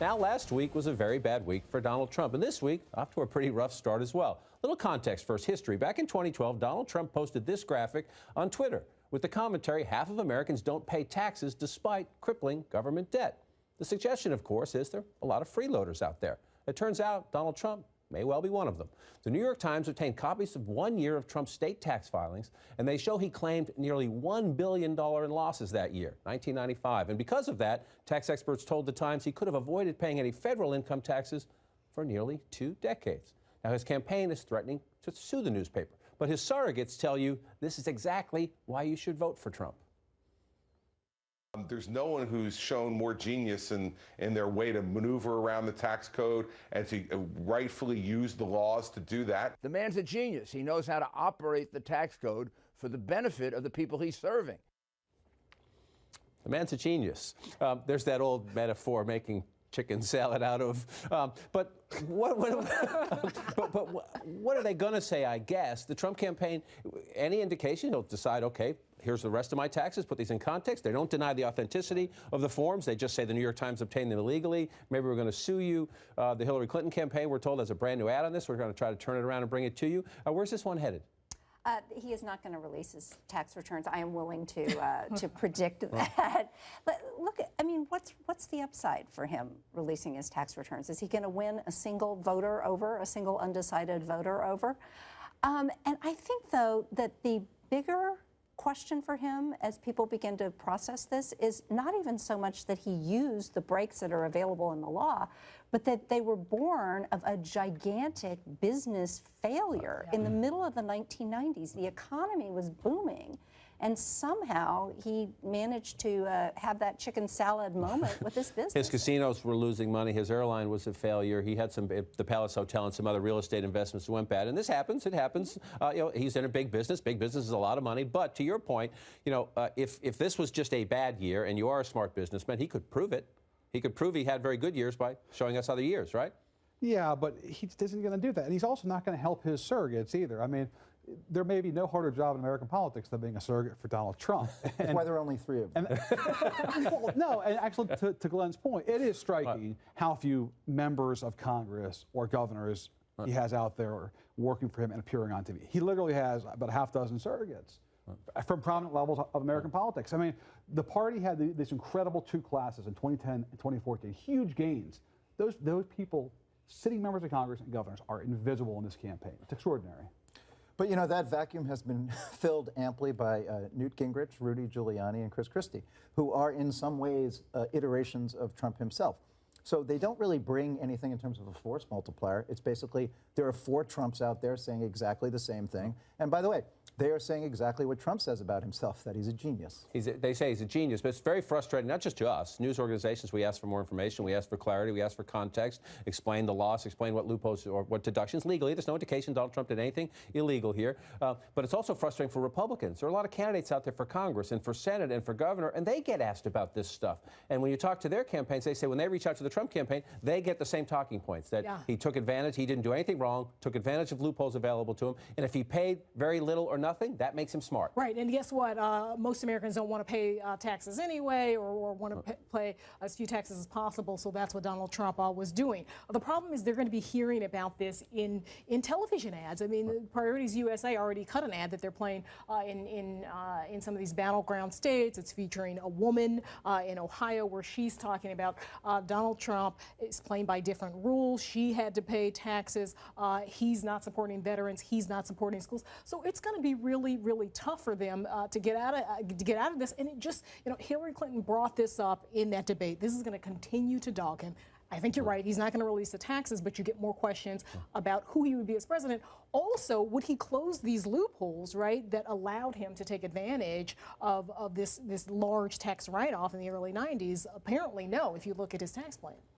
Now, last week was a very bad week for Donald Trump, and this week off to a pretty rough start as well. Little context first, history. Back in 2012, Donald Trump posted this graphic on Twitter with the commentary, half of Americans don't pay taxes despite crippling government debt. The suggestion, of course, is there are a lot of freeloaders out there. It turns out Donald Trump may well be one of them. The New York Times obtained copies of 1 year of Trump's state tax filings, and they show he claimed nearly $1 billion in losses that year, 1995. And because of that, tax experts told the Times he could have avoided paying any federal income taxes for nearly 2 decades. Now, his campaign is threatening to sue the newspaper, but his surrogates tell you this is exactly why you should vote for Trump. There's no one who's shown more genius in their way to maneuver around the tax code and to rightfully use the laws to do that. The man's a genius. He knows how to operate the tax code for the benefit of the people he's serving. The man's a genius. There's that old metaphor, making chicken salad out of. But what are they going to say, I guess? The Trump campaign, any indication he'll decide, okay, here's the rest of my taxes, put these in context. They don't deny the authenticity of the forms. They just say the New York Times obtained them illegally. Maybe we're going to sue you. The Hillary Clinton campaign, we're told, has a brand new ad on this. We're going to try to turn it around and bring it to you. Where's this one headed? He is not going to release his tax returns. I am willing to predict that. But look, I mean, what's the upside for him releasing his tax returns? Is he going to win a single voter over, a single undecided voter over? And I think, though, that the bigger question for him as people begin to process this is not even so much that he used the breaks that are available in the law, but that they were born of a gigantic business failure. In the middle of the 1990s. The economy was booming, and somehow he managed to have that chicken salad moment with this business. His casinos were losing money. His airline was a failure. He had the Palace Hotel and some other real estate investments that went bad. And this happens. It happens. He's in a big business. Big business is a lot of money. But to your point, if this was just a bad year and you are a smart businessman, he could prove it. He could prove he had very good years by showing us other years, right? Yeah, but he isn't going to do that. And he's also not going to help his surrogates either. I mean, there may be no harder job in American politics than being a surrogate for Donald Trump. That's why there are only 3 of them. Well, no, and actually, to Glenn's point, it is striking how few members of Congress or governors he has out there working for him and appearing on TV. He literally has about a half dozen surrogates from prominent levels of American politics. I mean, the party had these incredible 2 classes in 2010 and 2014, huge gains. Those people, sitting members of Congress and governors, are invisible in this campaign. It's extraordinary. But you know, that vacuum has been filled amply by Newt Gingrich, Rudy Giuliani, and Chris Christie, who are in some ways iterations of Trump himself. So they don't really bring anything in terms of a force multiplier. It's basically there are 4 Trumps out there saying exactly the same thing. And by the way, they are saying exactly what Trump says about himself, that he's a genius. They say he's a genius, but it's very frustrating, not just to us. News organizations, we ask for more information, we ask for clarity, we ask for context, explain the loss, explain what loopholes or what deductions. Legally, there's no indication Donald Trump did anything illegal here. But it's also frustrating for Republicans. There are a lot of candidates out there for Congress and for Senate and for governor, and they get asked about this stuff. And when you talk to their campaigns, they say when they reach out to the Trump campaign, they get the same talking points, that he took advantage, he didn't do anything wrong, took advantage of loopholes available to him, and if he paid very little or nothing, that makes him smart. Right, and guess what? Most Americans don't want to pay taxes anyway, or want to pay as few taxes as possible, so that's what Donald Trump was doing. The problem is they're going to be hearing about this in television ads. I mean, Priorities USA already cut an ad that they're playing in some of these battleground states. It's featuring a woman in Ohio where she's talking about Donald Trump is playing by different rules. She had to pay taxes. He's not supporting veterans. He's not supporting schools. So it's going to be really, really tough for them to get out of this. And it just, Hillary Clinton brought this up in that debate. This is going to continue to dog him. I think you're right. He's not going to release the taxes, but you get more questions about who he would be as president. Also, would he close these loopholes, right, that allowed him to take advantage of this large tax write-off in the early 90s? Apparently, no, if you look at his tax plan.